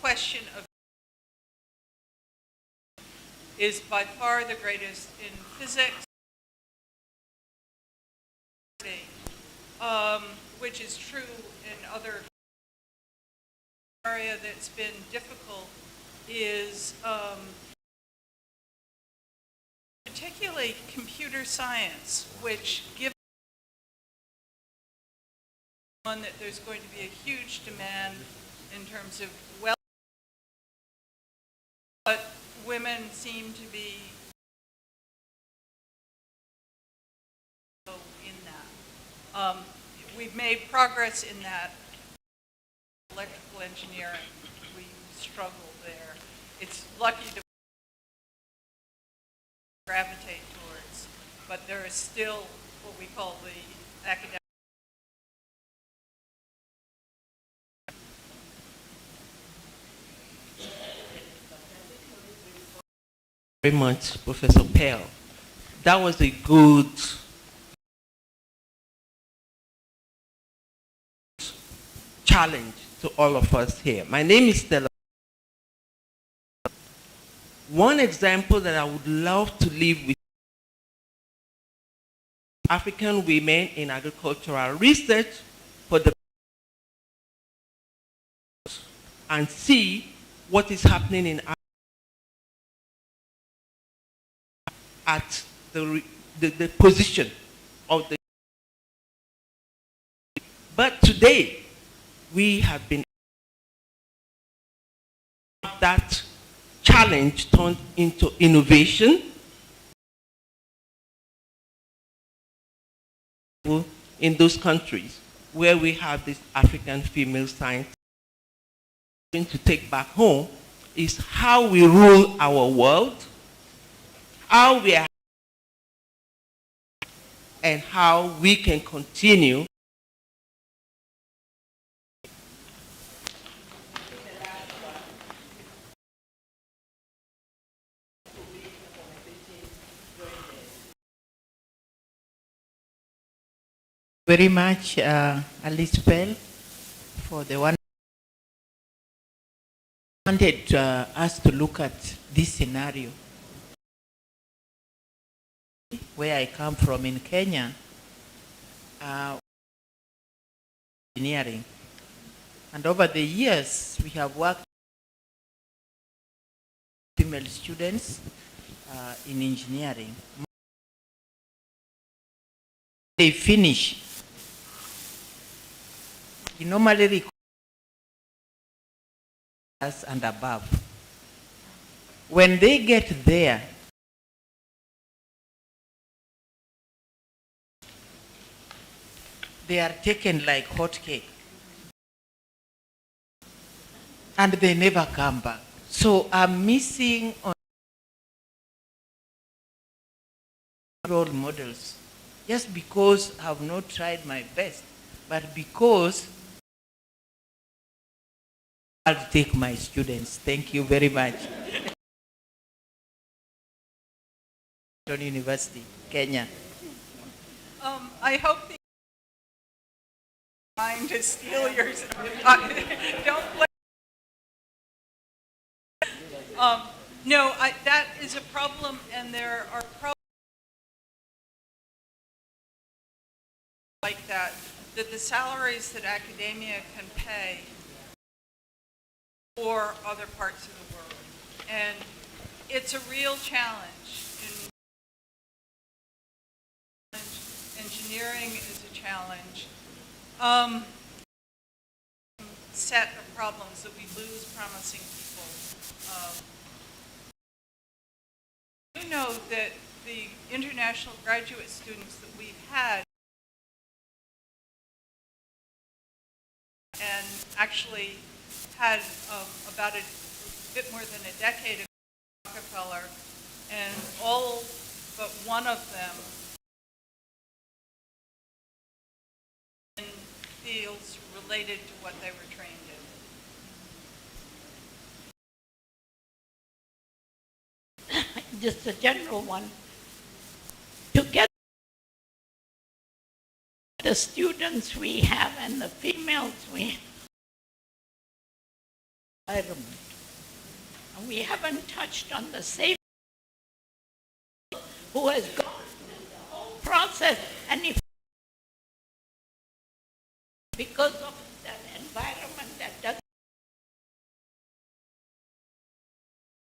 question of is by far the greatest in physics, which is true in other area that's been difficult is particularly computer science, which given one that there's going to be a huge demand in terms of wealth, but women seem to be in that. We've made progress in that. Electrical engineering, we struggle there. It's lucky to gravitate towards, but there is still what we call the academic. Very much, Professor Pell. That was a good challenge to all of us here. My name is Stella. One example that I would love to leave with African women in agricultural research for the and see what is happening in at the position of the. But today, we have been that challenge turned into innovation in those countries where we have these African female scientists. Going to take back home is how we rule our world, how we are, and how we can continue very much, Alice Pell, for the one. I wanted us to look at this scenario. Where I come from in Kenya, engineering. And over the years, we have worked with female students in engineering. They finish. You normally require us and above. When they get there, they are taken like hot cake. And they never come back. So I'm missing on role models just because I have not tried my best, but because I'll take my students. Thank you very much. University, Kenya. I hope the mind to steal yours. Don't blame. No, that is a problem, and there are problems like that the salaries that academia can pay for other parts of the world, and it's a real challenge. Engineering is a challenge. Set of problems that we lose promising people. You know that the international graduate students that we've had and actually had about a bit more than a decade of Rockefeller, and all but one of them in fields related to what they were trained in. Just a general one. To get the students we have and the females we have, and we haven't touched on the safety who has gone through the whole process, and if because of that environment that doesn't,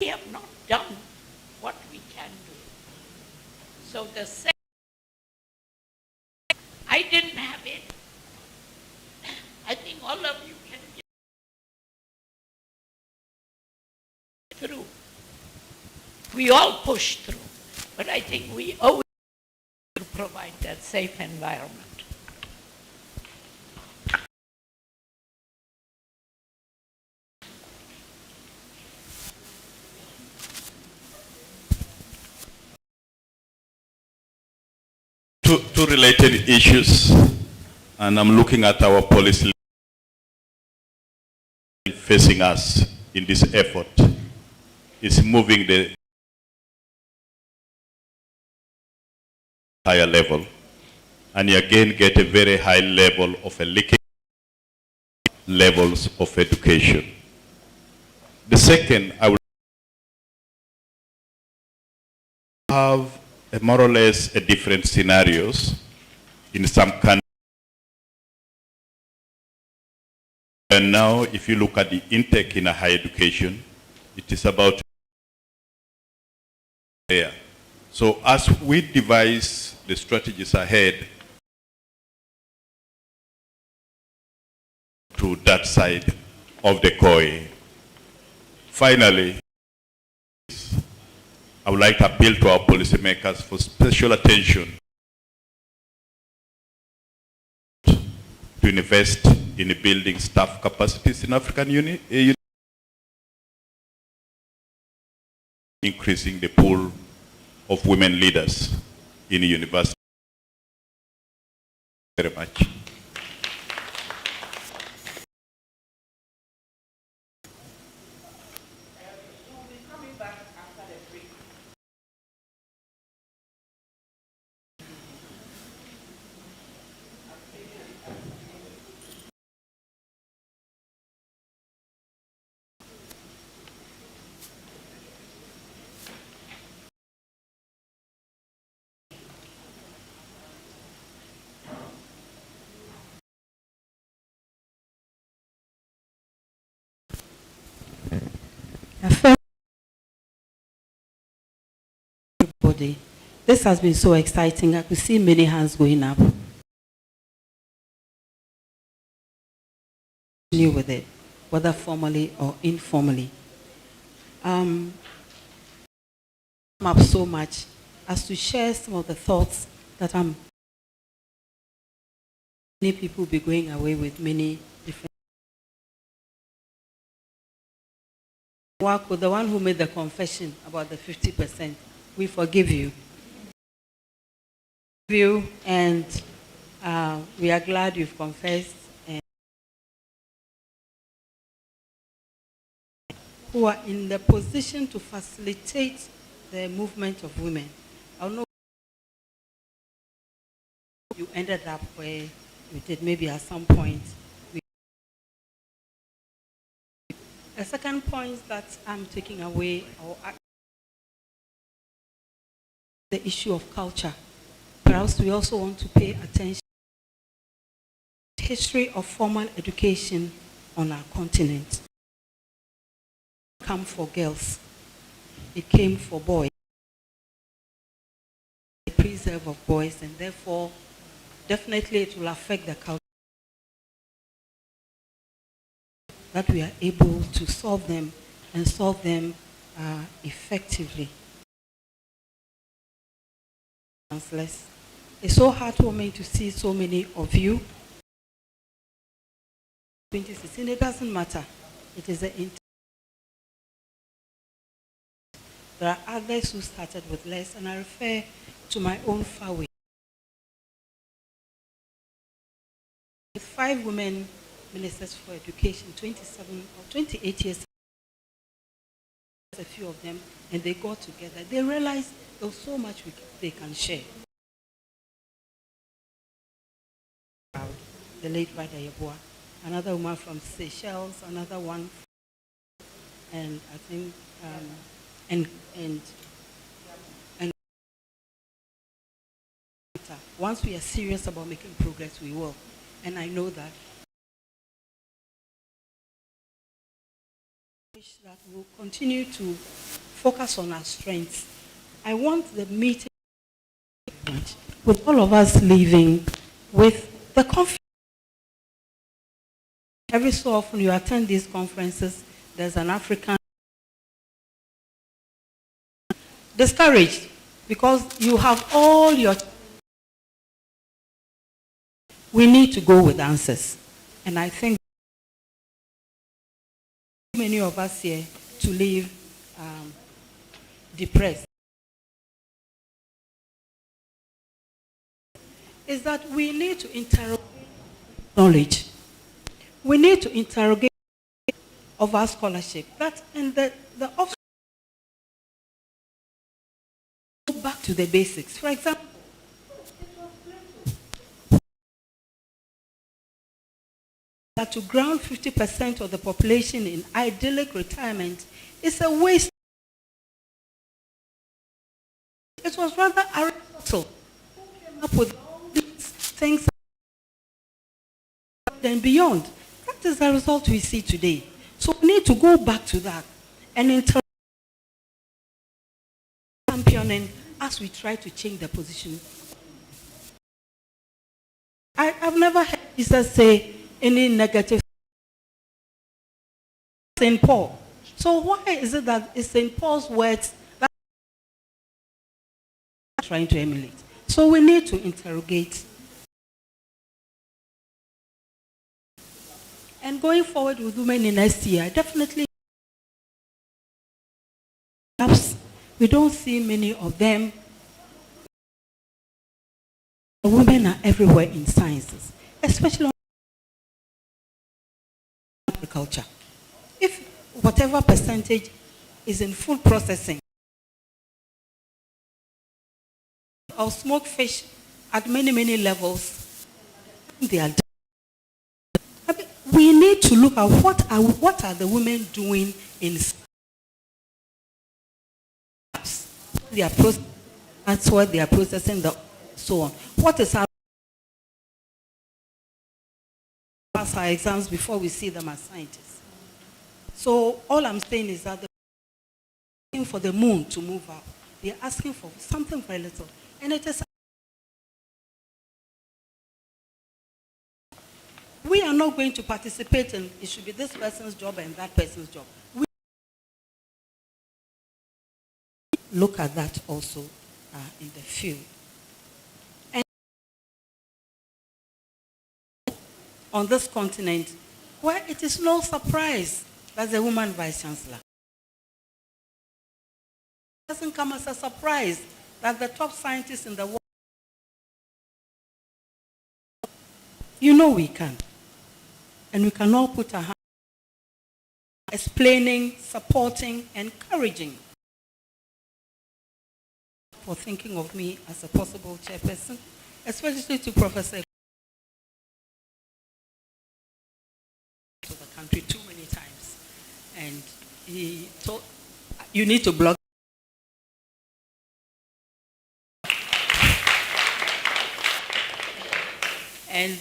we have not done what we can do. So the same, I didn't have it. I think all of you can get through. We all push through, but I think we owe it to provide that safe environment. Two related issues, and I'm looking at our policy facing us in this effort, is moving the higher level, and you again get a very high level of a leaking levels of education. The second, I will have more or less a different scenarios in some countries. And now, if you look at the intake in a higher education, it is about there. So as we devise the strategies ahead to that side of the coin, finally, I would like to appeal to our policymakers for special attention to invest in building staff capacities in African Union, increasing the pool of women leaders in the university. Very much. Everybody, this has been so exciting. I could see many hands going up. New with it, whether formally or informally. I'm up so much as to share some of the thoughts that many people will be going away with many different. The one who made the confession about the 50%, we forgive you. you, and we are glad you've confessed. And who are in the position to facilitate the movement of women. I don't know you ended up where you did, maybe at some point. A second point that I'm taking away, the issue of culture. Perhaps we also want to pay attention to the history of formal education on our continent. It came for girls. It came for boys. The preserve of boys, and therefore, definitely it will affect the culture. That we are able to solve them and solve them effectively. Chancellors, it's so heartwarming to see so many of you. 2016, it doesn't matter. It is the there are others who started with less, and I refer to my own FAWoVC. With 5 women ministers for education, 27 or 28 years, a few of them, and they got together. They realized there was so much they can share. The late Rada Yeboah, another woman from Seychelles, another one, and I think, and once we are serious about making progress, we will. And I know that. That we'll continue to focus on our strengths. I want the meeting with all of us leaving with the confidence. Every so often you attend these conferences, there's an African discouraged because you have all your. We need to go with answers. And I think many of us here to leave depressed is that we need to interrogate knowledge. We need to interrogate of our scholarship. That and the option go back to the basics. For example, that to ground 50% of the population in idyllic retirement is a waste. It was rather Aristotle who came up with all these things and beyond. That is the result we see today. So we need to go back to that and championing as we try to change the position. I've never heard Jesus say any negative St. Paul. So why is it that it's St. Paul's words that we're trying to emulate? So we need to interrogate. And going forward with women in STI, definitely perhaps we don't see many of them. Women are everywhere in sciences, especially agriculture. If whatever percentage is in food processing or smoked fish at many levels, they are done. We need to look at what are the women doing in their process. That's what they are processing, so on. What is our pass our exams before we see them as scientists? So all I'm saying is that they're asking for the moon to move out. They're asking for something very little. And it is. We are not going to participate in it should be this person's job and that person's job. We look at that also in the field. And on this continent, where it is no surprise that the woman vice chancellor. It doesn't come as a surprise that the top scientists in the world You know we can. And we can all put our hands explaining, supporting, encouraging for thinking of me as a possible chairperson, especially to Professor to the country too many times. And he told, you need to block. And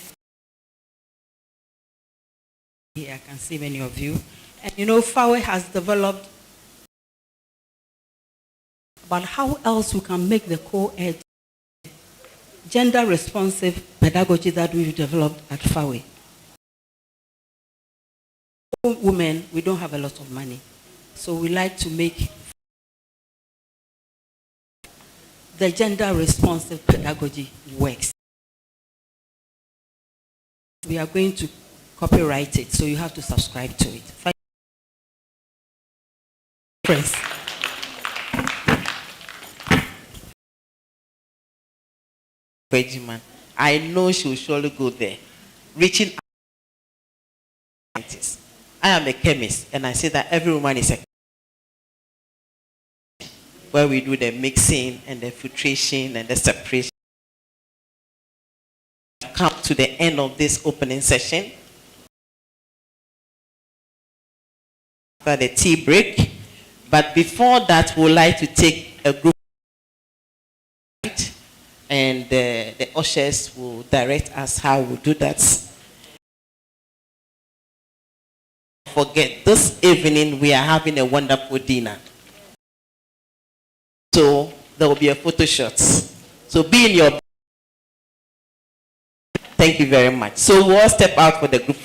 here I can see many of you. And you know, FAWE has developed about how else we can make the co-ed gender responsive pedagogy that we've developed at FAWE. Women, we don't have a lot of money. So we like to make the gender responsive pedagogy works. We are going to copyright it, so you have to subscribe to it. Friends. I know she will surely go there, reaching out. I am a chemist, and I say that every woman is a where we do the mixing and the filtration and the separation. Come to the end of this opening session. For the tea break, but before that, we would like to take a group, and the ushers will direct us how we do that. Forget, this evening we are having a wonderful dinner. So there will be a photo shot. So be in your. Thank you very much. So we'll all step out for the group.